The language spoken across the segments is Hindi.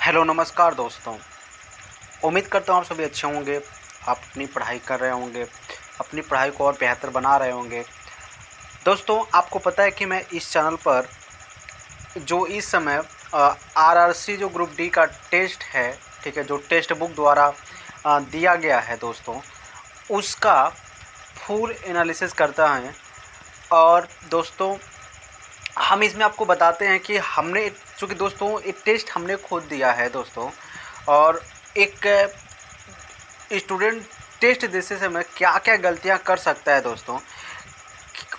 हेलो नमस्कार दोस्तों। उम्मीद करता हूँ आप सभी अच्छे होंगे। आप अपनी पढ़ाई कर रहे होंगे, अपनी पढ़ाई को और बेहतर बना रहे होंगे। दोस्तों आपको पता है कि मैं इस चैनल पर जो इस समय आरआरसी जो ग्रुप डी का टेस्ट है, ठीक है, जो टेस्ट बुक द्वारा दिया गया है दोस्तों, उसका फुल एनालिसिस करता है। और दोस्तों हम इसमें आपको बताते हैं कि हमने, चूँकि दोस्तों एक टेस्ट हमने खुद दिया है दोस्तों, और एक स्टूडेंट टेस्ट देते समय क्या क्या गलतियां कर सकता है दोस्तों,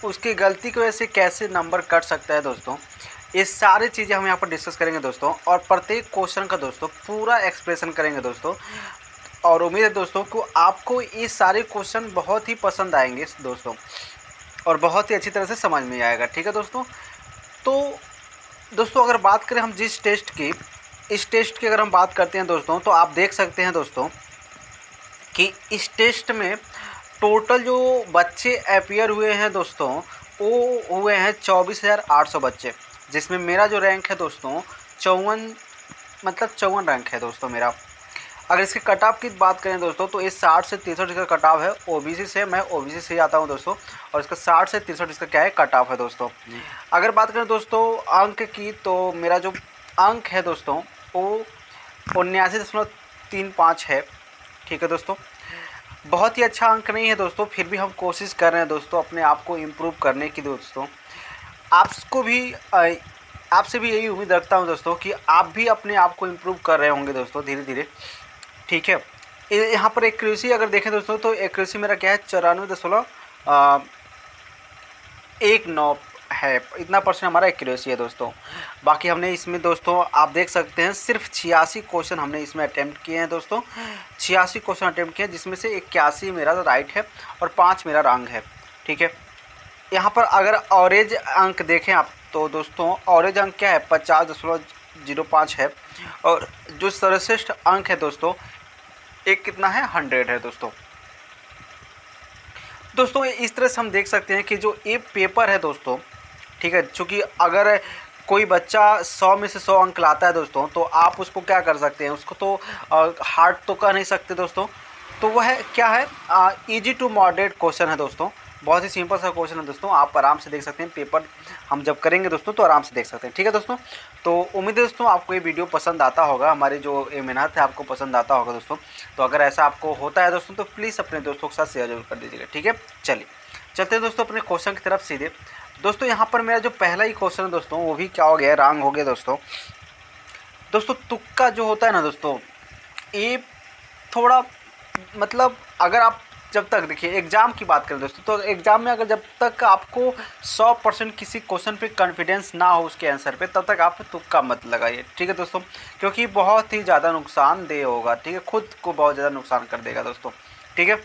उसकी गलती की वजह से कैसे नंबर कट सकता है दोस्तों, ये सारी चीज़ें हम यहाँ पर डिस्कस करेंगे दोस्तों। और प्रत्येक क्वेश्चन का दोस्तों पूरा एक्सप्लेनेशन करेंगे दोस्तों। और उम्मीद है दोस्तों को आपको ये सारे क्वेश्चन बहुत ही पसंद आएंगे दोस्तों, और बहुत ही अच्छी तरह से समझ में आएगा। ठीक है दोस्तों। तो दोस्तों अगर बात करें हम जिस टेस्ट की, इस टेस्ट की अगर हम बात करते हैं दोस्तों, तो आप देख सकते हैं दोस्तों कि इस टेस्ट में टोटल जो बच्चे अपीयर हुए हैं दोस्तों, वो हुए हैं 24,800 बच्चे, जिसमें मेरा जो रैंक है दोस्तों 54, मतलब 54 रैंक है दोस्तों मेरा। अगर इसके कट ऑफ की बात करें दोस्तों, तो ये 60 से 63 इसका कट ऑफ है। ओबीसी से, मैं ओबीसी से आता हूँ दोस्तों, और इसका 60 से 63 इसका क्या है, कट ऑफ है दोस्तों। अगर बात करें दोस्तों अंक की, तो मेरा जो अंक है दोस्तों वो 79.35 है। ठीक है दोस्तों, बहुत ही अच्छा अंक नहीं है दोस्तों, फिर भी हम कोशिश कर रहे हैं दोस्तों अपने आप को इम्प्रूव करने की दोस्तों। आपको भी आपसे भी यही उम्मीद रखता हूं दोस्तों कि आप भी अपने आप को इम्प्रूव कर रहे होंगे दोस्तों धीरे धीरे। ठीक है, यहाँ पर एक्यूरेसी अगर देखें दोस्तों, तो एक्यूरेसी मेरा क्या है, 94.19 है, इतना परसेंट हमारा एक्यूरेसी है दोस्तों। बाकी हमने इसमें दोस्तों आप देख सकते हैं सिर्फ 86 क्वेश्चन हमने इसमें अटैम्प्ट किए हैं दोस्तों। 86 क्वेश्चन अटैम्प्ट किए हैं, जिसमें से 81 मेरा राइट है और 5 मेरा रॉन्ग है। ठीक है, यहाँ पर अगर ऑवरेज अंक देखें आप, तो दोस्तों ऑवरेज अंक क्या है, 50.05 है। और जो सर्वश्रेष्ठ अंक है दोस्तों, एक कितना है, 100 है दोस्तों। दोस्तों इस तरह से हम देख सकते हैं कि जो ये पेपर है दोस्तों, ठीक है, चूँकि अगर कोई बच्चा 100 में से 100 अंक लाता है दोस्तों, तो आप उसको क्या कर सकते हैं, उसको तो हार्ड तो कर नहीं सकते दोस्तों। तो वह क्या है, इजी टू मॉडरेट क्वेश्चन है दोस्तों, बहुत ही सिंपल सा क्वेश्चन है दोस्तों। आप आराम से देख सकते हैं, पेपर हम जब करेंगे दोस्तों तो आराम से देख सकते हैं। ठीक है दोस्तों, तो उम्मीद है दोस्तों आपको ये वीडियो पसंद आता होगा, हमारी जो ये मेहनत है आपको पसंद आता होगा दोस्तों। तो अगर ऐसा आपको होता है दोस्तों, तो प्लीज़ अपने दोस्तों के साथ शेयर जरूर कर दीजिएगा। ठीक है, चलिए चलते हैं दोस्तों अपने क्वेश्चन की तरफ सीधे। दोस्तों यहाँ पर मेरा जो पहला ही क्वेश्चन है दोस्तों, वो भी क्या हो गया, रॉन्ग हो गया दोस्तों। दोस्तों तुक्का जो होता है ना दोस्तों, ये थोड़ा, मतलब अगर आप जब तक देखिए एग्ज़ाम की बात करें दोस्तों, तो एग्ज़ाम में अगर जब तक आपको 100% किसी क्वेश्चन पे कॉन्फिडेंस ना हो उसके आंसर पे, तब तक आप तुक्का मत लगाइए। ठीक है दोस्तों, क्योंकि बहुत ही ज़्यादा नुकसानदेह होगा। ठीक है, खुद को बहुत ज़्यादा नुकसान कर देगा दोस्तों। ठीक है,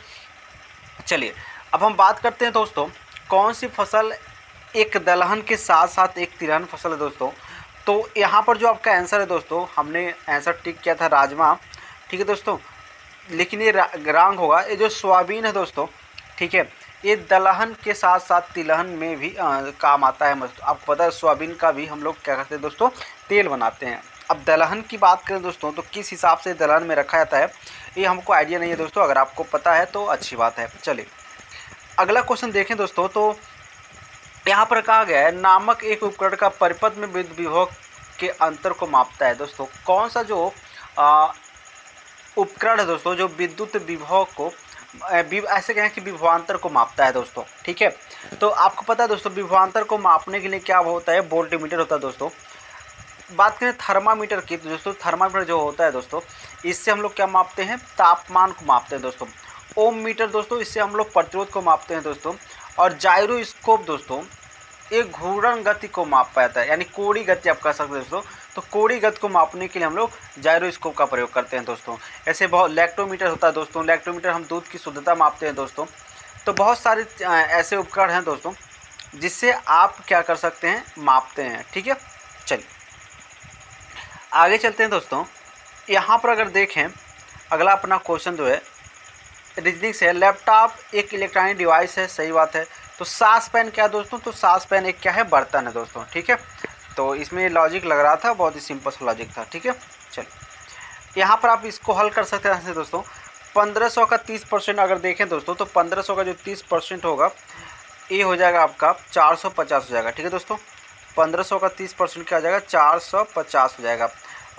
चलिए अब हम बात करते हैं दोस्तों, कौन सी फसल एक दलहन के साथ साथ एक तिलहन फसल है दोस्तों। तो यहाँ पर जो आपका आंसर है दोस्तों, हमने आंसर टिक किया था राजमा। ठीक है दोस्तों, लेकिन ये रॉन्ग होगा। ये जो सोयाबीन है दोस्तों, ठीक है, ये दलहन के साथ साथ तिलहन में भी काम आता है। आपको पता है सोयाबीन का भी हम लोग क्या करते हैं दोस्तों, तेल बनाते हैं। अब दलहन की बात करें दोस्तों, तो किस हिसाब से दलहन में रखा जाता है ये हमको आइडिया नहीं है दोस्तों। अगर आपको पता है तो अच्छी बात है। चलिए अगला क्वेश्चन देखें दोस्तों, तो यहाँ पर कहा गया है, नामक एक उपकरण का परिपथ में विद्युत विभव के अंतर को मापता है। दोस्तों कौन सा जो उपकरण है दोस्तों, जो विद्युत विभव को ऐसे कहें कि विभवांतर को मापता है दोस्तों। ठीक है, तो आपको पता है दोस्तों विभवांतर को मापने के लिए क्या होता है, वोल्टमीटर होता है दोस्तों। बात करें थर्मामीटर की, तो दोस्तों थर्मामीटर जो होता है दोस्तों, इससे हम लोग क्या मापते हैं, तापमान को मापते हैं दोस्तों। ओम मीटर दोस्तों, इससे हम लोग प्रतिरोध को मापते हैं दोस्तों। और जायरोस्कोप दोस्तों, एक घूर्णन गति को माप पाता है, यानी कोणीय गति आप कह सकते हैं दोस्तों। तो कोणीय गति को मापने के लिए हम लोग जायरोस्कोप का प्रयोग करते हैं दोस्तों। ऐसे बहुत लैक्टोमीटर होता है दोस्तों, लैक्टोमीटर हम दूध की शुद्धता मापते हैं दोस्तों। तो बहुत सारे ऐसे उपकरण हैं दोस्तों, जिससे आप क्या कर सकते हैं, मापते हैं। ठीक है, चलिए आगे चलते हैं दोस्तों। यहाँ पर अगर देखें, अगला अपना क्वेश्चन जो है रीजनिंग से, लैपटॉप एक इलेक्ट्रॉनिक डिवाइस है, सही बात है। तो सास पेन क्या है दोस्तों, तो सास पेन एक क्या है, बर्तन है दोस्तों। ठीक है, तो इसमें लॉजिक लग रहा था, बहुत ही सिंपल सा लॉजिक था। ठीक है, चलिए यहाँ पर आप इसको हल कर सकते हैं दोस्तों। 1500 का 30% अगर देखें दोस्तों, तो 1500 का जो 30% होगा ये हो जाएगा आपका 450 हो जाएगा। ठीक है दोस्तों, 1500 का 30% क्या हो जाएगा, 450 हो जाएगा।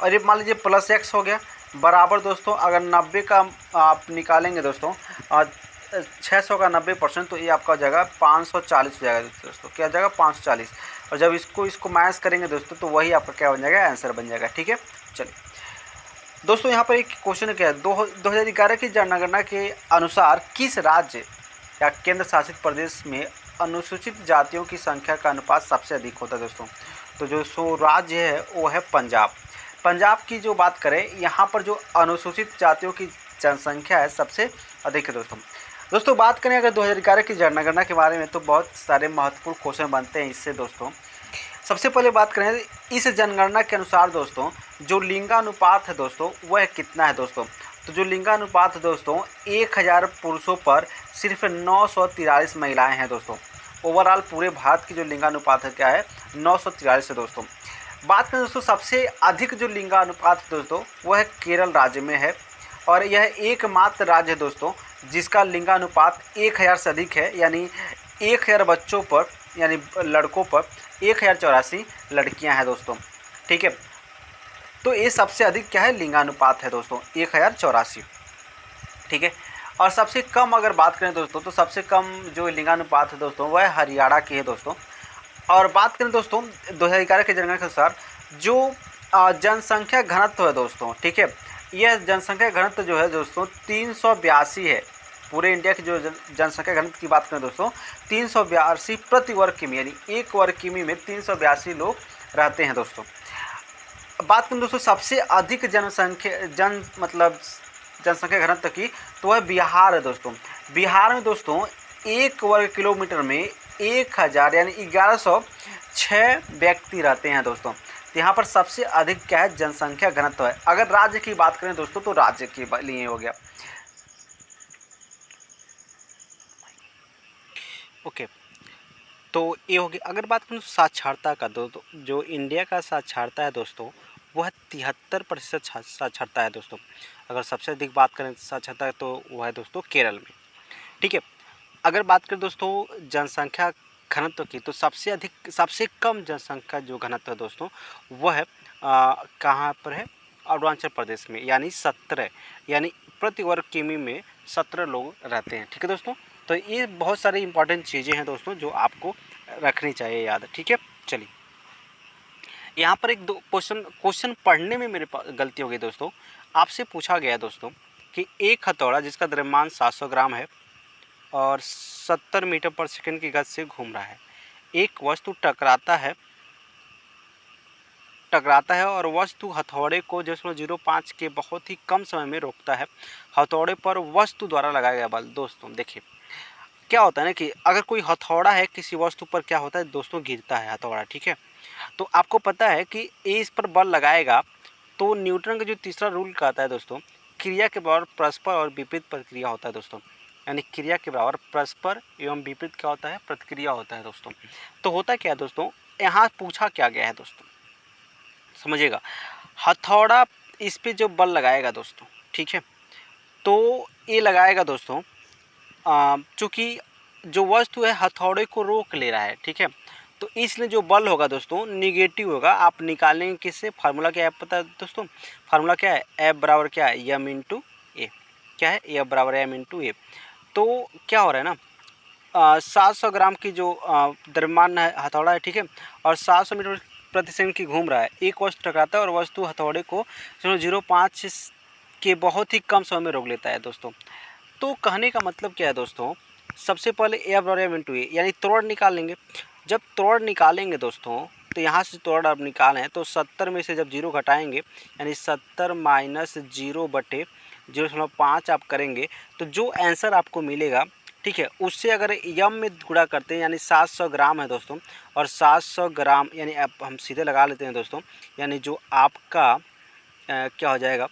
और ये मान लीजिए प्लस एक्स हो गया बराबर दोस्तों, अगर 90 का आप निकालेंगे दोस्तों 600 का 90%, तो ये आपका हो जाएगा 540 हो जाएगा दोस्तों। क्या हो जाएगा, 540। और जब इसको माइनस करेंगे दोस्तों, तो वही आपका क्या बन जाएगा, आंसर बन जाएगा। ठीक है, चलिए दोस्तों यहाँ पर एक क्वेश्चन क्या है, 2011 की जनगणना के अनुसार किस राज्य या केंद्र शासित प्रदेश में अनुसूचित जातियों की संख्या का अनुपात सबसे अधिक होता है दोस्तों। तो जो सो राज्य है वो है पंजाब। पंजाब की जो बात करें, यहाँ पर जो अनुसूचित जातियों की जनसंख्या है सबसे अधिक है दोस्तों। बात करें अगर 2011 की जनगणना के बारे में, तो बहुत सारे महत्वपूर्ण क्वेश्चन बनते हैं इससे दोस्तों। सबसे पहले बात करें इस जनगणना के अनुसार दोस्तों, जो लिंगानुपात है दोस्तों वह कितना है दोस्तों। तो जो लिंगानुपात है दोस्तों, 1000 पुरुषों पर सिर्फ 943 महिलाएं हैं दोस्तों। ओवरऑल पूरे भारत की जो लिंगानुपात है क्या है, 943 है दोस्तों। बात करें दोस्तों सबसे अधिक जो लिंगानुपात है दोस्तों, वह है केरल राज्य में है। और यह एकमात्र राज्य है दोस्तों जिसका लिंगानुपात 1000 से अधिक है, यानी 1000 बच्चों पर, यानी लड़कों पर 1084 लड़कियां हैं दोस्तों। ठीक है, तो ये सबसे अधिक क्या है, लिंगानुपात है दोस्तों, 1084। ठीक है, और सबसे कम अगर बात करें दोस्तों, तो सबसे कम जो लिंगानुपात है दोस्तों वह हरियाणा की है दोस्तों। और बात करें दोस्तों 2011 के जनगणना के अनुसार जो जनसंख्या घनत्व है दोस्तों, ठीक है, यह जनसंख्या घनत्व जो है दोस्तों 382 है। पूरे इंडिया की जो जनसंख्या घनत्व की बात करें दोस्तों, 382 प्रति वर्ग किमी, यानी एक वर्ग किमी में 382 लोग रहते हैं दोस्तों। बात करें दोस्तों सबसे अधिक जनसंख्या घनत्व की, तो वह बिहार है दोस्तों। बिहार में दोस्तों 1 वर्ग किलोमीटर में 1000 यानी 1106 व्यक्ति रहते हैं दोस्तों। तो यहाँ पर सबसे अधिक क्या है, जनसंख्या घनत्व है। अगर राज्य की बात करें दोस्तों, तो राज्य के लिए हो गया। ओके, तो ये हो गया। अगर बात करें साक्षरता का दोस्तों, जो इंडिया का साक्षरता है दोस्तों, वह 73% साक्षरता है दोस्तों। अगर सबसे अधिक बात करें साक्षरता तो वह है दोस्तों केरल में। ठीक है, अगर बात करें दोस्तों जनसंख्या घनत्व की, तो सबसे कम जनसंख्या जो घनत्व है दोस्तों, वह है कहाँ पर है, अरुणाचल प्रदेश में, यानी 17, यानी प्रति वर्ग किमी में 17 लोग रहते हैं। ठीक है दोस्तों, तो ये बहुत सारी इंपॉर्टेंट चीज़ें हैं दोस्तों जो आपको रखनी चाहिए याद। ठीक है, चलिए यहाँ पर एक दो क्वेश्चन पढ़ने में मेरे पास गलती हो गई दोस्तों। आपसे पूछा गया दोस्तों कि एक हथौड़ा जिसका द्रव्यमान 700 ग्राम है और 70 मीटर पर सेकंड की गति से घूम रहा है, एक वस्तु टकराता है और वस्तु हथौड़े को 0.05 के बहुत ही कम समय में रोकता है। हथौड़े पर वस्तु द्वारा लगाया गया बल। दोस्तों देखिए क्या होता है ना कि अगर कोई हथौड़ा है किसी वस्तु पर, क्या होता है दोस्तों, गिरता है हथौड़ा। ठीक है, तो आपको पता है कि ये इस पर बल लगाएगा, तो न्यूटन का जो तीसरा रूल कहता है दोस्तों, क्रिया के बराबर परस्पर और विपरीत प्रतिक्रिया होता है दोस्तों। यानी क्रिया के बराबर परस्पर एवं विपरीत क्या होता है, प्रतिक्रिया होता है दोस्तों। तो होता क्या है दोस्तों, यहाँ पूछा क्या गया है दोस्तों, समझिएगा। हथौड़ा इस पे जो बल लगाएगा दोस्तों, ठीक है, तो ये लगाएगा दोस्तों चूँकि जो वस्तु है हथौड़े को रोक ले रहा है। ठीक है, तो इसलिए जो बल होगा दोस्तों निगेटिव होगा। आप निकालेंगे किससे, फार्मूला क्या है पता है दोस्तों, फार्मूला क्या है, F बराबर क्या है, एम इंटू ए। क्या है, F बराबर एम इंटू ए। तो क्या हो रहा है ना, 700 ग्राम की जो द्रव्यमान है हथौड़ा है, ठीक है, और 700 मीटर प्रति सेकंड की घूम रहा है। एक वस्तु टकराता है और वस्तु हथौड़े को 0.05 के बहुत ही कम समय में रोक लेता है दोस्तों। तो कहने का मतलब क्या है दोस्तों, सबसे पहले F बराबर एम इंटू ए, यानी तोड़ निकालेंगे। जब तोड़ निकालेंगे दोस्तों, तो यहाँ से तोड़ आप निकालें तो 70 में से जब 0 घटाएंगे, यानी 70 माइनस 0 बटे 0.5 आप करेंगे, तो जो आंसर आपको मिलेगा, ठीक है, उससे अगर यम में गुणा करते हैं, यानी 700 ग्राम है दोस्तों, और 700 ग्राम यानी अब हम सीधे लगा लेते हैं दोस्तों, यानी जो आपका क्या हो जाएगा,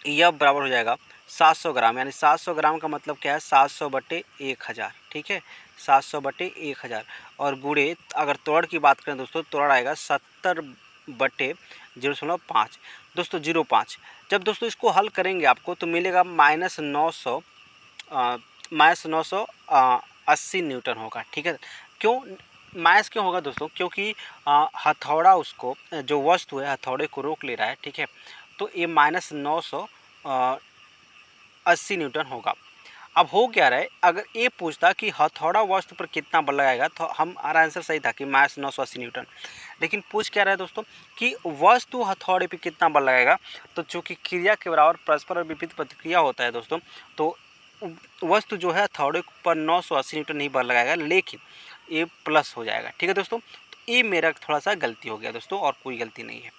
यह बराबर हो जाएगा 700 ग्राम, यानी 700 ग्राम का मतलब क्या है 700 बटे 1000, ठीक है, 700 बटे 1000। और गुणे अगर त्वरण की बात करें दोस्तों, त्वरण आएगा 70 बटे 0.5 दोस्तों, 0.5। जब दोस्तों इसको हल करेंगे आपको तो मिलेगा -980 न्यूटन होगा, ठीक है। क्यों माइनस क्यों होगा दोस्तों? क्योंकि हथौड़ा उसको जो वस्तु है हथौड़े को रोक ले रहा है, ठीक है, तो ये -980 न्यूटन होगा। अब हो क्या रहा है, अगर ये पूछता कि हथौड़ा वस्तु पर कितना बल लगाएगा तो हमारा आंसर सही था कि -980 न्यूटन। लेकिन पूछ क्या रहा है दोस्तों कि वस्तु हथौड़े पे कितना बल लगाएगा, तो चूंकि क्रिया के बराबर परस्पर और विपरीत प्रतिक्रिया होता है दोस्तों, तो वस्तु जो है हथौड़े पर 980 न्यूटन नहीं बल लगाएगा, लेकिन ये प्लस हो जाएगा, ठीक है दोस्तों। तो ये मेरा थोड़ा सा गलती हो गया दोस्तों, और कोई गलती नहीं है।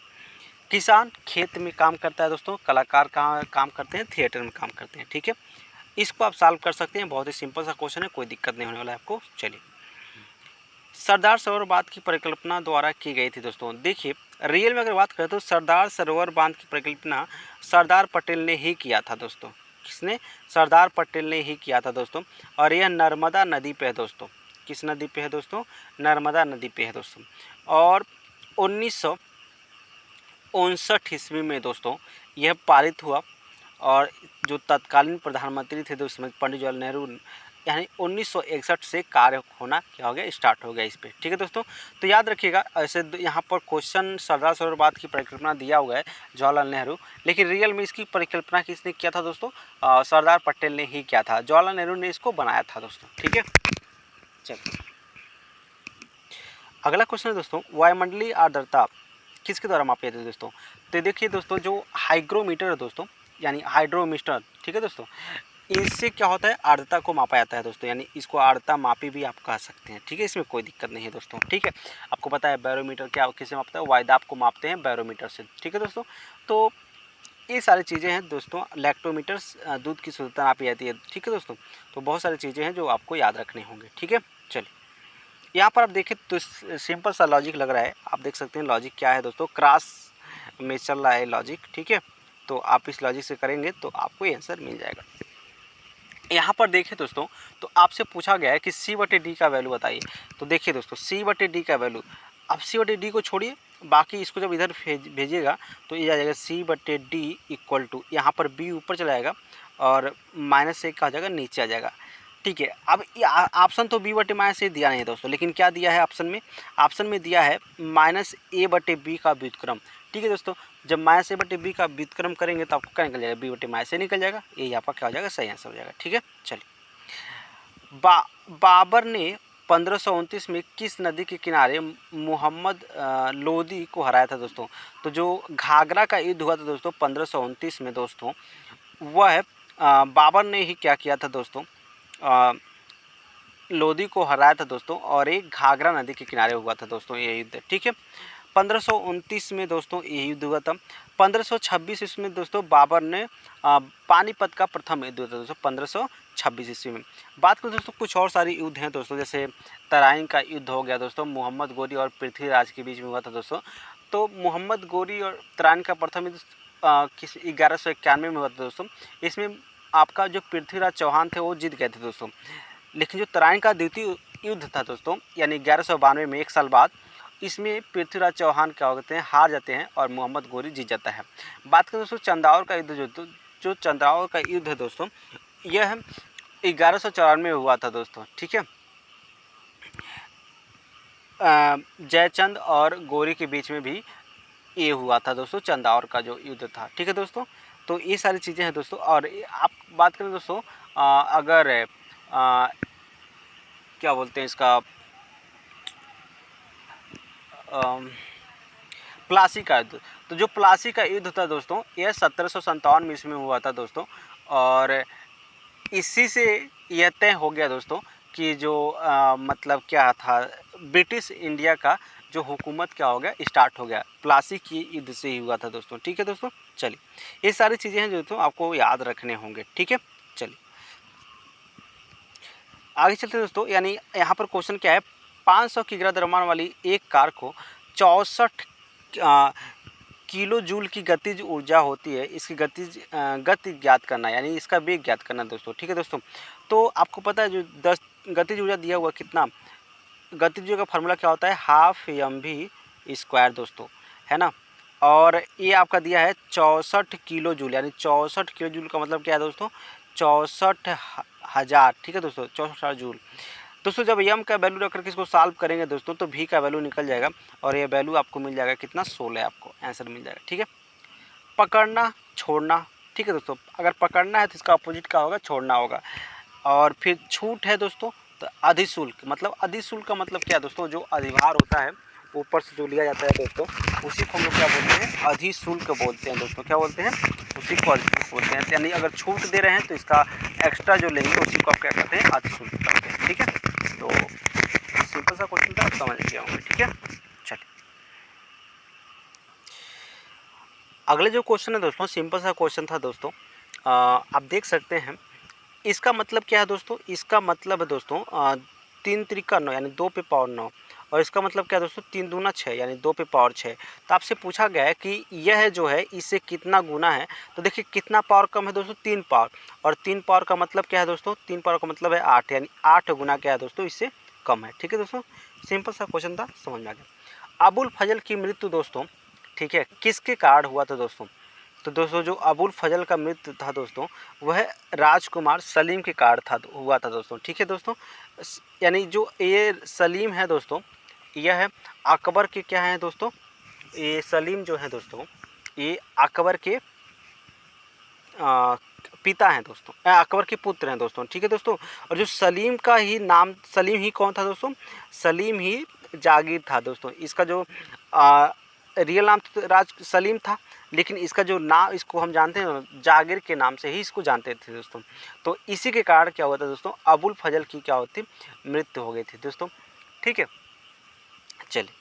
किसान खेत में काम करता है दोस्तों, कलाकार कहाँ काम करते हैं, थिएटर में काम करते हैं, ठीक है। इसको आप सॉल्व कर सकते हैं, बहुत ही सिंपल सा क्वेश्चन है, कोई दिक्कत नहीं होने वाला है आपको। चलिए, सरदार सरोवर बांध की परिकल्पना द्वारा की गई थी दोस्तों। देखिए, रियल में अगर बात करें तो सरदार सरोवर बांध की परिकल्पना सरदार पटेल ने ही किया था दोस्तों। किसने? सरदार पटेल ने ही किया था दोस्तों। और यह नर्मदा नदी पे है दोस्तों। किस नदी पे है दोस्तों? नर्मदा नदी पे है दोस्तों। और 1959 ईस्वी में दोस्तों यह पारित हुआ। और जो तत्कालीन प्रधानमंत्री थे दोस्तों पंडित जवाहरलाल नेहरू, यानी 1961 से कार्य होना क्या हो गया, स्टार्ट हो गया इस पे, ठीक है दोस्तों। तो याद रखिएगा, ऐसे यहाँ पर क्वेश्चन सरदार सरोवर बांध की परिकल्पना दिया हुआ है जवाहरलाल नेहरू, लेकिन रियल में इसकी परिकल्पना किसने किया था दोस्तों? सरदार पटेल ने ही किया था। जवाहरलाल नेहरू ने इसको बनाया था दोस्तों, ठीक है। चलिए, अगला क्वेश्चन है दोस्तों, वायुमंडलीय आर्द्रता किसके द्वारा मापी जाती है दोस्तों? तो देखिए दोस्तों, जो हाइग्रोमीटर है दोस्तों, यानी हाइड्रोमीटर, ठीक है दोस्तों, इससे क्या होता है, आर्द्रता को मापा जाता है दोस्तों, यानी इसको आर्द्रता मापी भी आप कह सकते हैं, ठीक है, इसमें कोई दिक्कत नहीं है दोस्तों, ठीक है। आपको पता है बैरोमीटर क्या किससे मापता है? वायुदाब को मापते हैं बैरोमीटर से, ठीक है दोस्तों। तो ये सारी चीज़ें हैं दोस्तों। लैक्टोमीटर दूध की शुद्धता नापी जाती है, ठीक है दोस्तों। तो बहुत सारी चीज़ें हैं जो आपको याद रखने होंगे, ठीक है। चलिए, यहाँ पर आप देखें तो सिंपल सा लॉजिक लग रहा है, आप देख सकते हैं लॉजिक क्या है दोस्तों, क्रॉस में चल रहा है लॉजिक, ठीक है। तो आप इस लॉजिक से करेंगे तो आपको ये आंसर मिल जाएगा। यहाँ पर देखिए दोस्तों, तो आपसे पूछा गया है कि C/D का वैल्यू बताइए। तो देखिए दोस्तों, C/D का वैल्यू, अब C/D को छोड़िए, बाकी इसको जब इधर भेजिएगा तो ये आ जाएगा C/D इक्वल टू, यहाँ पर B ऊपर चला जाएगा और -1 का हो जाएगा नीचे आ जाएगा, ठीक है। अब ऑप्शन तो B/-से दिया नहीं है दोस्तों, लेकिन क्या दिया है ऑप्शन में? ऑप्शन में दिया है -A/B का व्युत्क्रम, ठीक है दोस्तों। जब -A/B का व्युत्क्रम करेंगे तो आपको क्या निकल जाएगा? B/-से निकल जाएगा, ये आपका क्या हो जाएगा? सही आंसर हो जाएगा, ठीक है। चलिए, बाबर ने 1529 में किस नदी के किनारे मोहम्मद लोदी को हराया था दोस्तों? तो जो घाघरा का युद्ध हुआ था दोस्तों 1529 में दोस्तों, वह बाबर ने ही क्या किया था दोस्तों? लोदी को हराया था दोस्तों, और एक घाघरा नदी के किनारे हुआ था दोस्तों ये युद्ध, ठीक है। 1529 में दोस्तों ये युद्ध हुआ था। 1526 ईस्वी में दोस्तों बाबर ने पानीपत का प्रथम युद्ध हुआ था दोस्तों 1526 ईस्वी में। बात करें दोस्तों, कुछ और सारी युद्ध हैं दोस्तों, जैसे तराइन का युद्ध हो गया दोस्तों, मोहम्मद गोरी और पृथ्वीराज के बीच में हुआ था दोस्तों। तो मोहम्मद गोरी और तराइन का प्रथम युद्ध किस 1191 में हुआ था दोस्तों। इसमें आपका जो पृथ्वीराज चौहान थे वो जीत गए थे दोस्तों। लेकिन जो तराइन का द्वितीय युद्ध था दोस्तों, यानी 1192 में, 1 साल बाद, इसमें पृथ्वीराज चौहान क्या होते हैं, हार जाते हैं और मोहम्मद गोरी जीत जाता है। बात करें दोस्तों चंदाौर का युद्ध, जो चंदाौर का युद्ध है दोस्तों, यह 1194 में हुआ था दोस्तों, ठीक है। जयचंद और गोरी के बीच में भी ये हुआ था दोस्तों, चंदाौर का जो युद्ध था, ठीक है दोस्तों। तो ये सारी चीज़ें हैं दोस्तों। और आप बात करें दोस्तों, अगर क्या बोलते हैं इसका, प्लासी का युद्ध, तो जो प्लासी का युद्ध था दोस्तों, यह 1757 ईस्वी में हुआ था दोस्तों। और इसी से यह तय हो गया दोस्तों कि जो मतलब क्या था, ब्रिटिश इंडिया का जो हुकूमत क्या हो गया, स्टार्ट हो गया, प्लासी की युद्ध से ही हुआ था दोस्तों, ठीक है दोस्तों। चलिए, ये सारी चीज़ें हैं जो दोस्तों आपको याद रखने होंगे, ठीक है। चलिए, आगे चलते हैं दोस्तों। यानी यहाँ पर क्वेश्चन क्या है, 500 किग्रा द्रव्यमान वाली एक कार को 64 किलो जूल की गतिज ऊर्जा होती है, इसकी गति ज्ञात करना, यानी इसका वेग ज्ञात करना दोस्तों। ठीक है दोस्तों, तो आपको पता है जो 10 गतिज ऊर्जा दिया हुआ कितना, गतिज ऊर्जा का फार्मूला क्या होता है, हाफ एम वी स्क्वायर दोस्तों, है ना। और ये आपका दिया है 64 किलो जूल, यानी 64 किलो जूल का मतलब क्या है दोस्तों, 64,000। ठीक है दोस्तों, 64,000 जूल। दोस्तों जब यम का वैल्यू रख करके इसको सॉल्व करेंगे दोस्तों तो भी का वैल्यू निकल जाएगा और ये वैल्यू आपको मिल जाएगा कितना, 16 आपको आंसर मिल जाएगा। ठीक है, पकड़ना छोड़ना। ठीक है दोस्तों, अगर पकड़ना है तो इसका अपोजिट क्या होगा, छोड़ना होगा। और फिर छूट है दोस्तों, तो अधिशुल्क, मतलब अधिशुल्क का मतलब क्या है दोस्तों, जो अधिभार होता है ऊपर से जो लिया जाता है दोस्तों, उसी को हम लोग क्या बोलते हैं, अधिशुल्क बोलते हैं दोस्तों। क्या बोलते हैं, उसी को अधिशुल्क बोलते हैं। यानी अगर छूट दे रहे हैं तो इसका एक्स्ट्रा जो लेंगे उसी को आप क्या कहते हैं, अधिशुल्क करते हैं। ठीक है, तो सिंपल सा क्वेश्चन था, आप समझ गए होंगे। ठीक है, चलिए अगले जो क्वेश्चन है दोस्तों, सिंपल सा क्वेश्चन था दोस्तों। आप देख सकते हैं इसका मतलब क्या है दोस्तों, इसका मतलब है दोस्तों 3 त्रिका 9 यानी 2 पे पावर 9, और इसका मतलब क्या है दोस्तों, 3 दूना 6 यानी 2 पे पावर 6। तो आपसे पूछा गया है कि यह जो है इससे कितना गुना है। तो देखिए कितना पावर कम है दोस्तों, 3 पावर, और 3 पावर का मतलब क्या है दोस्तों, 3 पावर का मतलब है 8, यानी 8 गुना क्या है दोस्तों, इससे कम है। ठीक है दोस्तों, सिंपल सा क्वेश्चन था, समझ में आ गया। अबुल फजल की मृत्यु दोस्तों, ठीक है, किसके कारण हुआ था दोस्तों। तो दोस्तों जो अबुल फजल का मृत्यु था दोस्तों, वह राजकुमार सलीम के कारण हुआ था दोस्तों। ठीक है दोस्तों, यानी जो ये सलीम है दोस्तों, यह है अकबर के क्या है दोस्तों, ये सलीम जो है दोस्तों, ये अकबर के पिता हैं दोस्तों, अकबर के पुत्र हैं दोस्तों। ठीक है दोस्तों, और जो सलीम का ही नाम, सलीम ही कौन था दोस्तों, सलीम ही जागीर था दोस्तों। इसका जो रियल नाम तो राज सलीम था, लेकिन इसका जो नाम, इसको हम जानते हैं जागीर के नाम से ही इसको जानते थे दोस्तों। तो इसी के कारण क्या हुआ था दोस्तों, अबुल फजल की क्या होती, मृत्यु हो गई थी दोस्तों। ठीक है, चलिए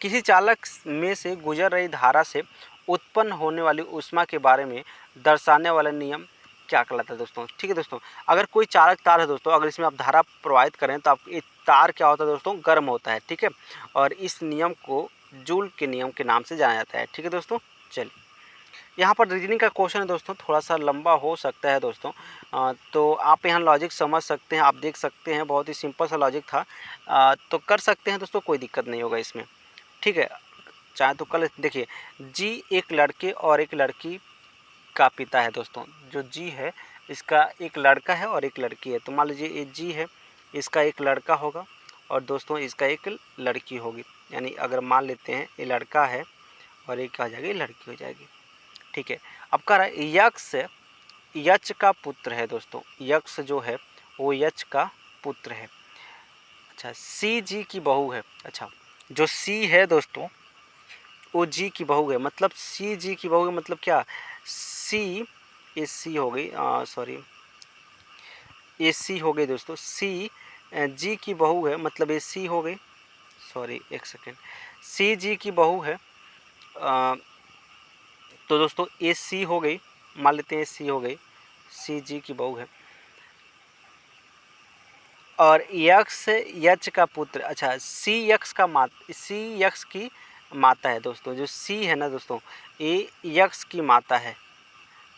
किसी चालक में से गुजर रही धारा से उत्पन्न होने वाली ऊष्मा के बारे में दर्शाने वाला नियम क्या कहलाता है दोस्तों। ठीक है दोस्तों, अगर कोई चालक तार है दोस्तों, अगर इसमें आप धारा प्रवाहित करें तो आप ये तार क्या होता है दोस्तों, गर्म होता है। ठीक है, और इस नियम को जूल के नियम के नाम से जाना जाता है। ठीक है दोस्तों, चलिए यहाँ पर रीजनिंग का क्वेश्चन है दोस्तों, थोड़ा सा लंबा हो सकता है दोस्तों। तो आप यहाँ लॉजिक समझ सकते हैं, आप देख सकते हैं बहुत ही सिंपल सा लॉजिक था। तो कर सकते हैं दोस्तों, कोई दिक्कत नहीं होगा इसमें। ठीक है, चाहे तो कल देखिए, जी एक लड़के और एक लड़की का पिता है दोस्तों। जो जी है इसका एक लड़का है और एक लड़की है। तो मान लीजिए ये जी है, इसका एक लड़का होगा और दोस्तों इसका एक लड़की होगी। यानी अगर मान लेते हैं ये लड़का है और एक आ जाएगी, लड़की हो जाएगी। ठीक है, अब कह रहा है यक्ष यच का पुत्र है दोस्तों, यक्ष जो है वो यच का पुत्र है। अच्छा, सी जी की बहू है। अच्छा, जो सी है दोस्तों वो जी की बहू है, मतलब सी जी की बहू है मतलब क्या, सी ए सी हो गई, सॉरी ए सी हो गई दोस्तों, सी जी की बहू है मतलब ए सी हो गई, सॉरी एक सेकेंड, सी जी की बहू है। तो दोस्तों ए सी हो गई, मान लेते हैं ए सी हो गई, सी जी की बहू है। और यक्ष यच का पुत्र, अच्छा सी यक्ष का सी यक्ष की माता है दोस्तों। जो सी है ना दोस्तों, ये यक्ष की माता है,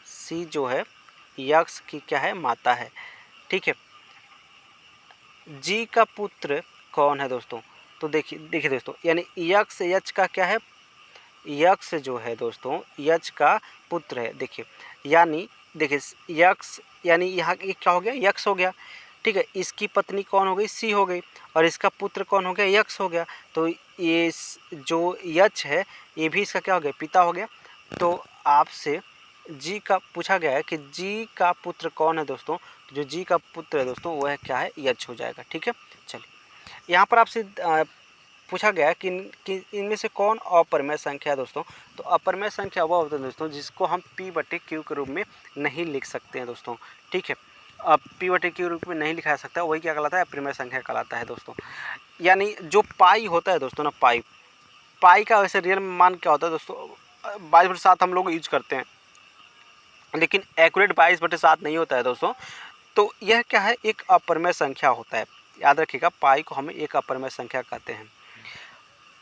सी जो है यक्ष की क्या है, माता है। ठीक है, जी का पुत्र कौन है दोस्तों, तो देखिए दोस्तों, यानी यक्ष यच का क्या है, यक्ष जो है दोस्तों यच का पुत्र है। देखिए यानी देखिए यक्ष, यानी यहाँ ये क्या हो गया, यक्ष हो गया। ठीक है, इसकी पत्नी कौन हो गई, सी हो गई, और इसका पुत्र कौन हो गया, यक्ष हो गया। तो ये जो यच है ये भी इसका क्या हो गया, पिता हो गया। तो आपसे जी का पूछा गया है कि जी का पुत्र कौन है दोस्तों, तो जो जी का पुत्र है दोस्तों वह क्या है, यच हो जाएगा। ठीक है, चलिए यहाँ पर आपसे पूछा गया कि इनमें से कौन अपरिमेय संख्या है दोस्तों। तो अपरिमेय संख्या वह होता है दोस्तों जिसको हम p/q के रूप में नहीं लिख सकते हैं दोस्तों। ठीक है, अब p/q के रूप में नहीं लिखा जा सकता, वही क्या कहलाता है, अपरिमेय संख्या कहलाता है दोस्तों। यानी जो पाई होता है दोस्तों ना, पाई का वैसे रियल मान क्या होता है दोस्तों, 22/7 हम लोग यूज करते हैं, लेकिन एक्यूरेट 22/7 नहीं होता है दोस्तों। तो यह क्या है, एक अपरिमेय संख्या होता है, याद रखिएगा, पाई को हम एक अपरिमेय संख्या कहते हैं।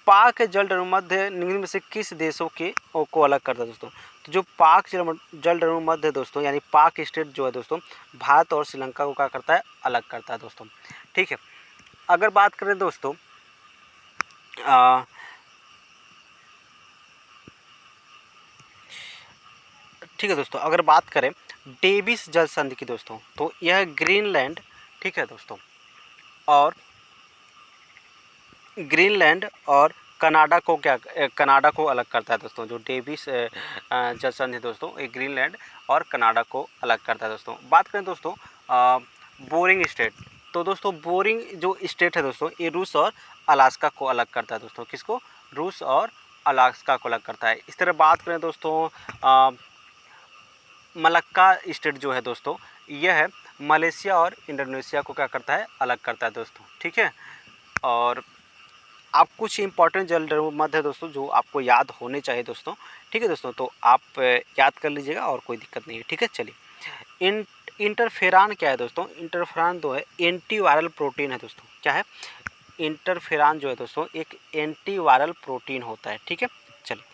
पाक जलडमध्य निम्न में से किस देशों के को अलग करता है दोस्तों? तो जो पाक जलडमध्य दोस्तों यानी पाक स्टेट जो है दोस्तों, भारत और श्रीलंका को क्या करता है? अलग करता है दोस्तों। ठीक है, अगर बात करें दोस्तों ठीक है दोस्तों, अगर बात करें डेविस जल संधि की दोस्तों, तो यह ग्रीनलैंड, ठीक है दोस्तों, और ग्रीनलैंड और कनाडा को कनाडा को अलग करता है दोस्तों। जो डेविस जल संधि दोस्तों, ये ग्रीनलैंड और कनाडा को अलग करता है दोस्तों। बात करें दोस्तों बोरिंग स्टेट, तो दोस्तों बोरिंग जो स्टेट है दोस्तों, ये रूस और अलास्का को अलग करता है दोस्तों। किसको? रूस और अलास्का को अलग करता है। इस तरह बात करें दोस्तों मलक्का स्टेट जो है दोस्तों, यह है मलेशिया और इंडोनेशिया को क्या करता है? अलग करता है दोस्तों। ठीक है, और आप कुछ इंपॉर्टेंट जलडमध्य है दोस्तों जो आपको याद होने चाहिए दोस्तों। ठीक है दोस्तों, तो आप याद कर लीजिएगा और कोई दिक्कत नहीं है। ठीक है, चलिए इंटरफेरान क्या है दोस्तों? इंटरफेरान तो है एंटीवायरल प्रोटीन है दोस्तों। क्या है? इंटरफेरान जो है दोस्तों एक एंटीवायरल प्रोटीन होता है। ठीक है, चलिए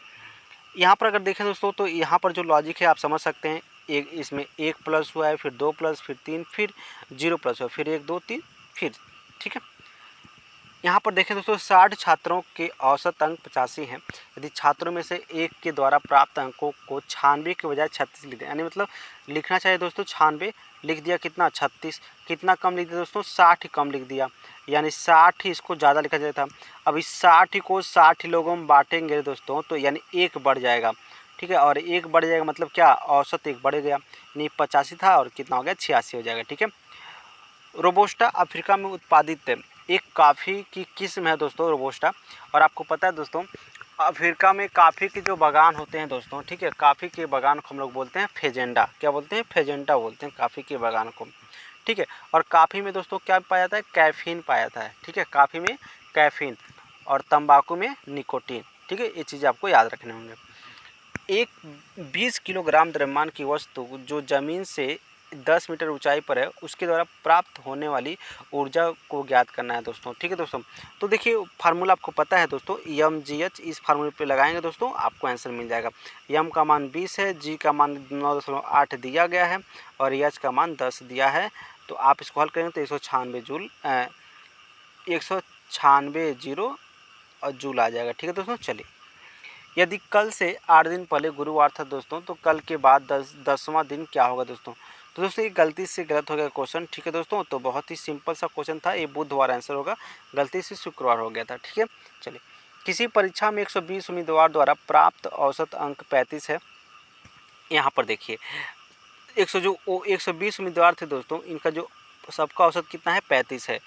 यहाँ पर अगर देखें दोस्तों, तो यहाँ पर जो लॉजिक है आप समझ सकते हैं। एक इसमें 1 प्लस हुआ है, फिर 2 प्लस, फिर 3, फिर 0 प्लस हुआ, फिर 1 2 3 फिर। ठीक है, यहाँ पर देखें दोस्तों 60 छात्रों के औसत अंक 85 हैं। यदि छात्रों में से एक के द्वारा प्राप्त अंकों को 96 के बजाय 36 लिख दिया, यानी मतलब लिखना चाहिए दोस्तों 96, लिख दिया कितना? 36। कितना कम लिख दिया दोस्तों? 60 ही कम लिख दिया, यानी 60 ही इसको ज़्यादा लिखा जाता था। अब इस 60 को 60 लोगों में बांटेंगे दोस्तों, तो यानी 1 बढ़ जाएगा। ठीक है, और 1 बढ़ जाएगा मतलब क्या? औसत 1 बढ़ गया, यानी 85 था और कितना हो गया? 86 हो जाएगा। ठीक है, रोबोस्टा अफ्रीका में उत्पादित एक काफ़ी की किस्म है दोस्तों, रोबोस्टा। और आपको पता है दोस्तों अफ्रीका में काफ़ी के जो बागान होते हैं दोस्तों, ठीक है, काफ़ी के बागान को हम लोग बोलते हैं फेजेंडा। क्या बोलते हैं? फेजेंडा बोलते हैं काफ़ी के बागान को। ठीक है, और काफ़ी में दोस्तों क्या पाया जाता है? कैफीन पाया जाता है। ठीक है, काफ़ी में कैफीन और तंबाकू में निकोटीन। ठीक है, ये चीज़ें आपको याद रखने होंगे। एक 20 किलोग्राम द्रव्यमान की वस्तु जो ज़मीन से 10 मीटर ऊंचाई पर है, उसके द्वारा प्राप्त होने वाली ऊर्जा को ज्ञात करना है दोस्तों। ठीक है दोस्तों, तो देखिए फार्मूला आपको पता है दोस्तों, mgh, इस फार्मूले पे लगाएंगे दोस्तों आपको आंसर मिल जाएगा। m का मान 20 है, g का मान 9.8 दिया गया है और h का मान 10 दिया है। तो आप इसको हल करेंगे तो 196 जूल 196 जीरो और जूल आ जाएगा। ठीक है दोस्तों, चलिए यदि कल से 8 दिन पहले गुरुवार था दोस्तों, तो कल के बाद 10वां दिन क्या होगा दोस्तों? तो दोस्तों ये गलती से गलत हो गया क्वेश्चन। ठीक है दोस्तों, तो बहुत ही सिंपल सा क्वेश्चन था, ये बुधवार आंसर होगा, गलती से शुक्रवार हो गया था। ठीक है, चलिए किसी परीक्षा में 120 उम्मीदवार द्वारा प्राप्त औसत अंक 35 है। यहाँ पर देखिए 120 उम्मीदवार थे दोस्तों, इनका जो सबका औसत कितना है? 35 है।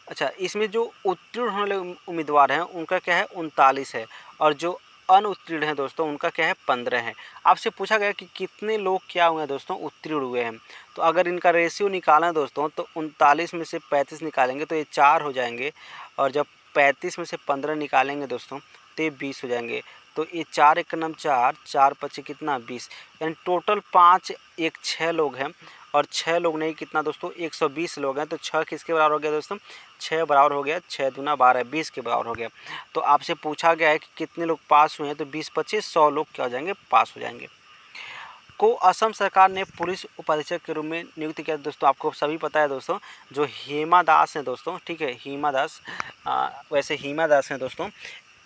अच्छा, इसमें जो उत्तीर्ण होने वाले उम्मीदवार हैं उनका क्या है? 39 है, और जो अनुत्तीर्ण है दोस्तों उनका क्या है? 15 है। आपसे पूछा गया कि कितने लोग क्या हुए हैं दोस्तों? उत्तीर्ण हुए हैं। तो अगर इनका रेशियो निकालना है दोस्तों, तो 39 में से 35 निकालेंगे तो ये 4 हो जाएंगे, और जब 35 में से 15 निकालेंगे दोस्तों तो ये 20 हो जाएंगे। तो ये 4 एक नम 4, 4 पच्चे कितना? 20, यानी टोटल 5 एक 6 लोग हैं, और 6 लोग नहीं कितना दोस्तों? 120 लोग हैं। तो 6 किसके बराबर हो गया दोस्तों? 6 बराबर हो गया, 6 दूना 12, 20 के बराबर हो गया। तो आपसे पूछा गया है कि कितने लोग पास हुए हैं, तो 20 25 100 लोग क्या हो जाएंगे? पास हो जाएंगे। को असम सरकार ने पुलिस उपाधीक्षक के रूप में नियुक्त किया दोस्तों। आपको सभी पता है दोस्तों, जो हिमा दास हैं दोस्तों, ठीक है, हिमा दास, वैसे हिमा दास हैं दोस्तों,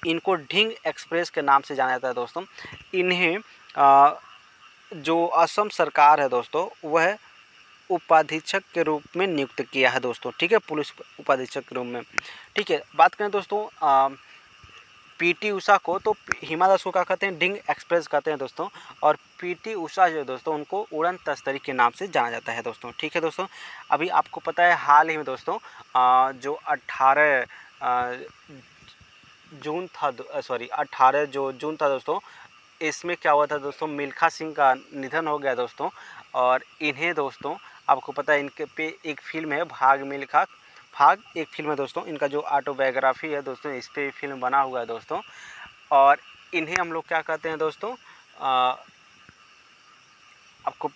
इनको ढिंग एक्सप्रेस के नाम से जाना जाता है दोस्तों। इन्हें जो असम सरकार है दोस्तों वह उपाधीक्षक के रूप में नियुक्त किया है दोस्तों। ठीक है, पुलिस उपाधीक्षक के रूप में। ठीक है, बात करें दोस्तों पीटी उषा को, तो हिमा दास को क्या कहते हैं? ढिंग एक्सप्रेस कहते हैं दोस्तों, और पीटी उषा जो है दोस्तों उनको उड़न तस्तरी के नाम से जाना जाता है दोस्तों। ठीक है दोस्तों, अभी आपको पता है हाल ही में दोस्तों जो 18 जून था, सॉरी 18 जो जून था दोस्तों, इसमें क्या हुआ था दोस्तों? मिल्खा सिंह का निधन हो गया दोस्तों। और इन्हें दोस्तों आपको पता है इनके पे एक फ़िल्म है भाग मिल्खा भाग, एक फ़िल्म है दोस्तों, इनका जो ऑटोबायोग्राफी है दोस्तों, इस पे फिल्म बना हुआ है दोस्तों। और इन्हें हम लोग क्या कहते हैं दोस्तों? आपको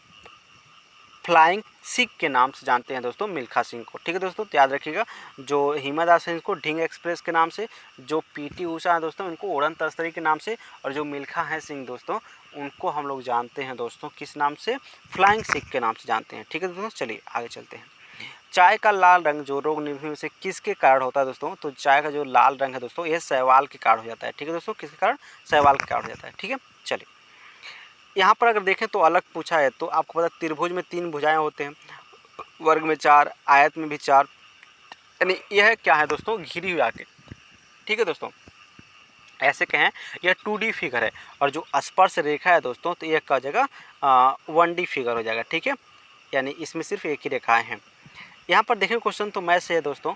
फ्लाइंग सिख के नाम से जानते हैं दोस्तों मिल्खा सिंह को। ठीक है दोस्तों, तो याद रखिएगा, जो हिमा दास है इनको ढिंग एक्सप्रेस के नाम से, जो पीटी ऊषा है दोस्तों इनको उड़न तस्तरी के नाम से, और जो मिल्खा है सिंह दोस्तों उनको हम लोग जानते हैं दोस्तों किस नाम से, फ्लाइंग सिख के नाम से जानते हैं। ठीक है दोस्तों, चलिए आगे चलते हैं। चाय का लाल रंग जो रोग निरोधी में से किसके कारण होता है दोस्तों, तो चाय का जो लाल रंग है दोस्तों यह शैवाल के कारण हो जाता है। ठीक है दोस्तों, किसके कारण, शैवाल के कारण हो जाता है। ठीक है, चलिए यहाँ पर अगर देखें तो अलग पूछा है, तो आपको पता त्रिभुज में 3 भुजाएं होते हैं, वर्ग में 4, आयत में भी 4, यानी यह क्या है दोस्तों, घिरी हुई आकृति। ठीक है दोस्तों, ऐसे कहें यह 2D फिगर है, और जो स्पर्श रेखा है दोस्तों तो यह क्या हो जाएगा 1D फिगर हो जाएगा। ठीक है, यानी इसमें सिर्फ एक ही रेखाएं हैं। यहाँ पर देखें क्वेश्चन तो मैथ से है दोस्तों,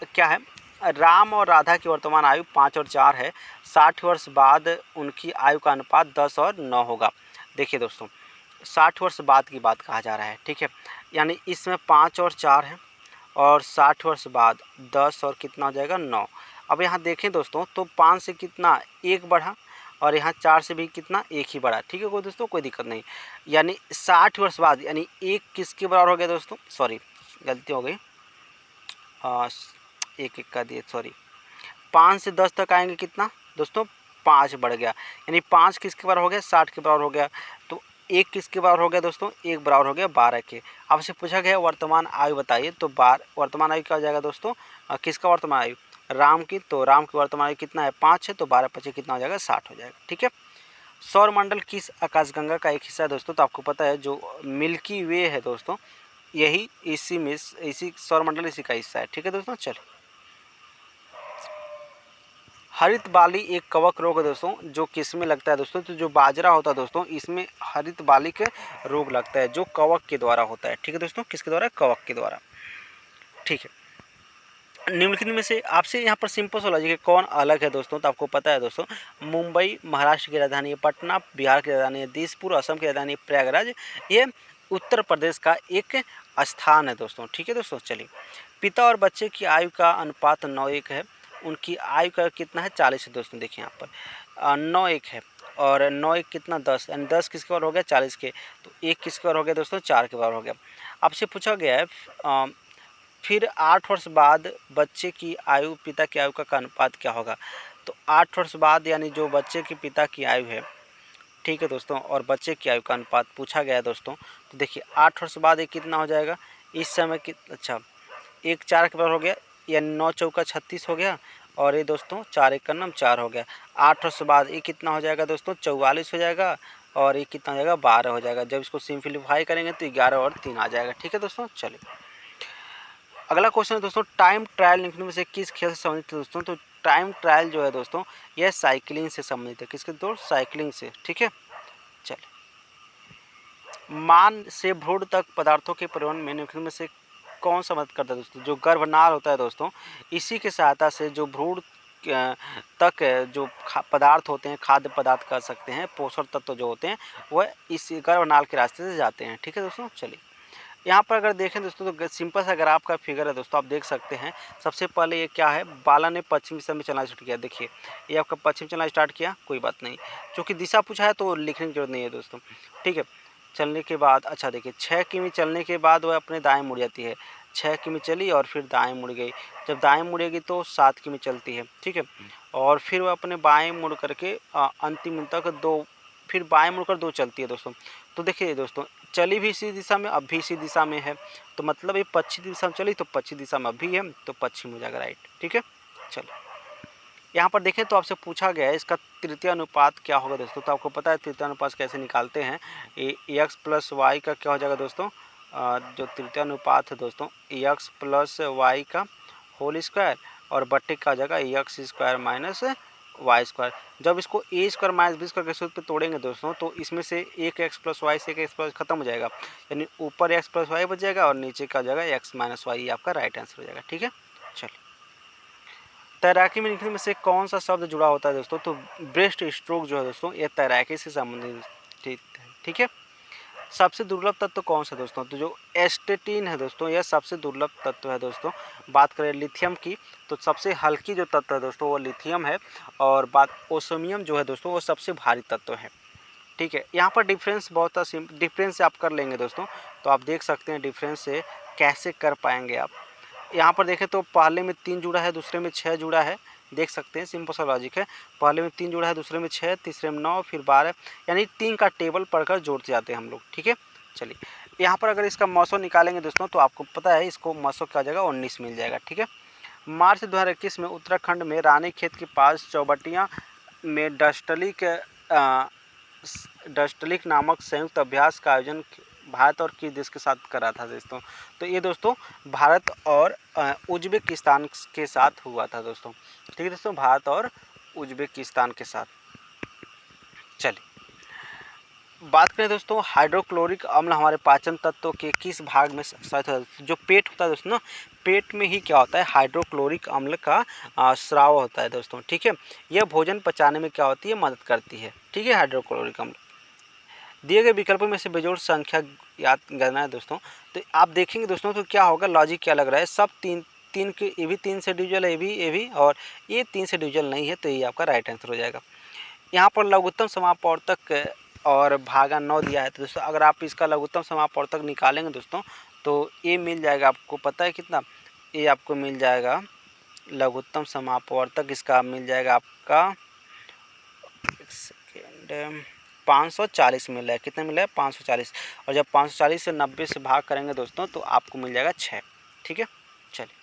क्या है, राम और राधा की वर्तमान आयु 5 और 4 है, 60 वर्ष बाद उनकी आयु का अनुपात 10 और 9 होगा। देखिए दोस्तों 60 वर्ष बाद की बात कहा जा रहा है। ठीक है, यानी इसमें 5 और 4 है, और 60 वर्ष बाद 10 और कितना हो जाएगा 9। अब यहाँ देखें दोस्तों तो 5 से कितना 1 बढ़ा, और यहाँ 4 से भी कितना 1 ही बढ़ा। ठीक है कोई दोस्तों, कोई दिक्कत नहीं। यानी 60 वर्ष बाद, यानी 1 किसके बराबर हो गया दोस्तों, सॉरी गलती हो गई, 1 का दिए, सॉरी 5 से 10 तक आएंगे कितना दोस्तों 5 बढ़ गया, यानी 5 किसके बराबर हो गया 60 के बराबर हो गया। तो 1 किसके बराबर हो गया दोस्तों, 1 बराबर हो गया 12 के। आपसे पूछा गया वर्तमान आयु बताइए, तो वर्तमान आयु क्या हो जाएगा दोस्तों, किसका वर्तमान आयु, राम की, तो राम की वर्तमान आयु कितना है 5 है, तो 12 25 कितना हो जाएगा 60 हो जाएगा। ठीक है, सौरमंडल किस आकाशगंगा का एक हिस्सा है दोस्तों, तो आपको पता है जो मिल्की वे है दोस्तों यही इसी में, इसी सौरमंडल इसी का हिस्सा है। ठीक है दोस्तों, चलिए हरित बाली एक कवक रोग है दोस्तों, जो किस में लगता है दोस्तों, तो जो बाजरा होता है दोस्तों इसमें हरित बाली के रोग लगता है, जो कवक के द्वारा होता है। ठीक है दोस्तों, किसके द्वारा, कवक के द्वारा। ठीक है, निम्नलिखित में से आपसे यहाँ पर सिंपल सा लॉजिक है, कौन अलग है दोस्तों, तो आपको पता है दोस्तों मुंबई महाराष्ट्र की राजधानी है, पटना बिहार की राजधानी है, दिसपुर असम की राजधानी है, प्रयागराज ये उत्तर प्रदेश का एक स्थान है दोस्तों। ठीक है दोस्तों, चलिए पिता और बच्चे की आयु का अनुपात 9:1 है, उनकी आयु का कितना है 40 है दोस्तों। देखिए यहाँ पर 9:1 है, और 9:1 कितना 10, यानी 10 किसके बराबर हो गया 40 के, तो 1 किसके बराबर हो गया दोस्तों 4 के बराबर हो गया। आपसे पूछा गया है फिर 8 वर्ष बाद बच्चे की आयु पिता की आयु का अनुपात क्या होगा, तो 8 वर्ष बाद यानी जो बच्चे की पिता की आयु है, ठीक है दोस्तों, और बच्चे की आयु का अनुपात पूछा गया है दोस्तों, तो देखिए 8 वर्ष बाद ये कितना हो जाएगा इस समय कि, अच्छा 1 4 के बराबर हो गया, यानी 9 चौका 36 हो गया, और ये दोस्तों 4 1 का नाम 4 हो गया। 8 वर्ष बाद ये कितना हो जाएगा दोस्तों 44 हो जाएगा, और ये कितना हो जाएगा 12 हो जाएगा। जब इसको सिंप्लीफाई करेंगे तो 11 और 3 आ जाएगा। ठीक है दोस्तों, चलिए अगला क्वेश्चन है दोस्तों, टाइम ट्रायल निम्नलिखित में से किस खेल से संबंधित है दोस्तों, तो टाइम ट्रायल जो है दोस्तों यह साइकिलिंग से संबंधित है, किसके दोस्त, साइकिलिंग से। ठीक है, चलिए मान से भ्रूण तक पदार्थों के परिवहन में निम्नलिखित में से कौन सा मदद करता है दोस्तों, जो गर्भनाल होता है दोस्तों इसी की सहायता से जो भ्रूण तक जो पदार्थ होते हैं, खाद्य पदार्थ कर सकते हैं, पोषण तत्व जो होते हैं वह इस गर्भनाल के रास्ते से जाते हैं। ठीक है दोस्तों, चलिए यहाँ पर अगर देखें दोस्तों तो सिंपल सा ग्राफ का फिगर है दोस्तों, आप देख सकते हैं। सबसे पहले ये क्या है, बाला ने पश्चिम दिशा में चलना स्टार्ट किया। देखिए ये आपका पश्चिम चलना स्टार्ट किया, कोई बात नहीं, क्योंकि दिशा पूछा है तो लिखने की जरूरत नहीं है दोस्तों। ठीक है, चलने के बाद अच्छा देखिए 6 किमी चलने के बाद वह अपने दाएँ मुड़ जाती है, 6 किमी चली और फिर दाएँ मुड़ गई, जब दाएँ मुड़ेगी तो 7 किमी चलती है। ठीक है, और फिर वह अपने बाएँ मुड़ करके अंतिम तक 2, फिर बाएँ मुड़कर 2 चलती है दोस्तों। तो देखिए दोस्तों चली भी इसी दिशा में, अब भी इसी दिशा में है, तो मतलब ये पश्चिम दिशा में चली तो पश्चिम दिशा में अभी है, तो पश्चिम हो जाएगा राइट। ठीक है, चलो यहाँ पर देखें तो आपसे पूछा गया है इसका तृतीय अनुपात क्या होगा दोस्तों, तो आपको पता है तृतीय अनुपात कैसे निकालते हैं, एक्स प्लस वाई का क्या हो जाएगा दोस्तों, जो तृतीय अनुपात है दोस्तों एक्स प्लस वाई का होल स्क्वायर, और बट्टे का हो जाएगा X square minus Y square. जब इसको A square minus B square के सूत्र पे तोड़ेंगे दोस्तों तो इसमें से एक एक्स प्लस वाई से एक एक्स प्लस खत्म हो जाएगा, यानी ऊपर एक्स प्लस वाई बच जाएगा और नीचे का हो जाएगा एक्स माइनस वाई, आपका राइट आंसर हो जाएगा। ठीक है, चलिए तैराकी में निम्नलिखित में से कौन सा शब्द जुड़ा होता है दोस्तों, तो ब्रेस्ट स्ट्रोक जो है दोस्तों ये तैराकी से संबंधित है। ठीक है, सबसे दुर्लभ तत्व कौन सा दोस्तों, तो जो एस्टेटिन है दोस्तों यह सबसे दुर्लभ तत्व है दोस्तों। बात करें लिथियम की तो सबसे हल्की जो तत्व है दोस्तों वो लिथियम है, और बात ओसोमियम जो है दोस्तों वो सबसे भारी तत्व है। ठीक है। यहाँ पर डिफरेंस बहुत डिफरेंस से आप कर लेंगे दोस्तों, तो आप देख सकते हैं डिफरेंस से कैसे कर पाएंगे आप। यहाँ पर देखें तो पहले में 3 जुड़ा है, दूसरे में 6 जुड़ा है, देख सकते हैं सिंपल सा लॉजिक है। पहले में 3 जुड़ा है, दूसरे में 6, तीसरे में 9, फिर 12, यानी 3 का टेबल पढ़कर जोड़ते जाते हैं हम लोग। ठीक है, चलिए यहाँ पर अगर इसका मौसम निकालेंगे दोस्तों तो आपको पता है इसको मौसम क्या हो जाएगा, 19 मिल जाएगा। ठीक है, मार्च 2021 में उत्तराखंड में रानीखेत के पास चौबटिया में डस्टलिक नामक संयुक्त अभ्यास का आयोजन भारत और किस देश के साथ करा था दोस्तों? तो ये दोस्तों भारत और उज्बेकिस्तान के साथ हुआ था दोस्तों। ठीक है दोस्तों, भारत और उज्बेकिस्तान के साथ। चलिए बात करें दोस्तों, हाइड्रोक्लोरिक अम्ल हमारे पाचन तत्वों के किस भाग में सहायक होता है? जो पेट होता है दोस्तों ना, पेट में ही क्या होता है, हाइड्रोक्लोरिक अम्ल का स्राव होता है दोस्तों। ठीक है, यह भोजन पचाने में क्या होती है, मदद करती है। ठीक है, हाइड्रोक्लोरिक अम्ल। दिए गए विकल्पों में से बेजोड़ संख्या याद करना है दोस्तों। तो आप देखेंगे दोस्तों तो क्या होगा, लॉजिक क्या लग रहा है, सब तीन के, ये भी 3 से डिविजल है, ये भी और ये 3 से डिविजल नहीं है, तो ये आपका राइट आंसर हो जाएगा। यहाँ पर लघुत्तम समापवर्तक और भागा 9 दिया है, तो दोस्तों अगर आप इसका लघुत्तम समापवर्तक निकालेंगे दोस्तों तो ये मिल जाएगा आपको, पता है कितना, ये आपको मिल जाएगा लघुत्तम समापवर्तक, इसका मिल जाएगा आपका 540 मिल रहा है। कितना मिला है, 540, और जब 540 से 90 से भाग करेंगे दोस्तों तो आपको मिल जाएगा 6। ठीक है, चलिए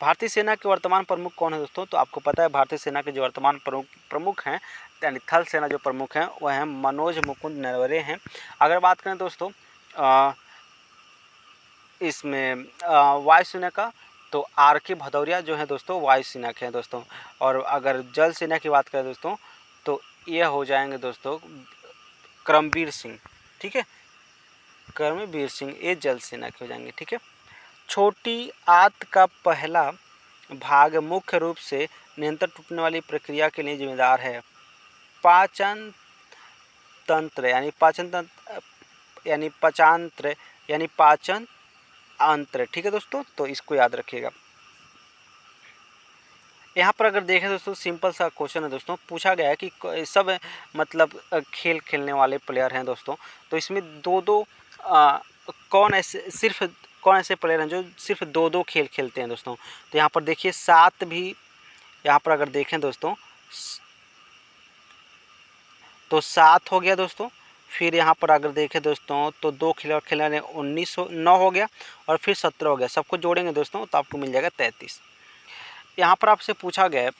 भारतीय सेना के वर्तमान प्रमुख कौन है दोस्तों? तो आपको पता है भारतीय सेना के जो वर्तमान प्रमुख हैं, यानी थल सेना जो प्रमुख हैं वह हैं मनोज मुकुंद नरवणे हैं। अगर बात करें दोस्तों इसमें वायुसेना का, तो RK भदौरिया जो है दोस्तों वायुसेना के हैं दोस्तों। और अगर जल सेना की बात करें दोस्तों तो ये हो जाएंगे दोस्तों करमबीर सिंह। ठीक है, करमबीर सिंह ये जल सेना के हो जाएंगे। ठीक है, छोटी आंत का पहला भाग मुख्य रूप से निरंतर टूटने वाली प्रक्रिया के लिए जिम्मेदार है। पाचन तंत्र यानी पाचन अंत्र। ठीक है दोस्तों, तो इसको याद रखिएगा। यहाँ पर अगर देखें दोस्तों सिंपल सा क्वेश्चन है दोस्तों, पूछा गया है कि सब मतलब खेल खेलने वाले प्लेयर हैं दोस्तों, तो इसमें दो कौन ऐसे प्लेयर हैं जो सिर्फ 2 खेल खेलते हैं दोस्तों? तो यहाँ पर देखिए 7 भी, यहाँ पर अगर देखें दोस्तों तो 7 हो गया दोस्तों। फिर यहाँ पर अगर देखें दोस्तों तो 2 खिलाड़ी 9 हो गया, और फिर 17 हो गया। सबको जोड़ेंगे दोस्तों तो आपको मिल जाएगा 33। यहाँ पर आपसे पूछा गया है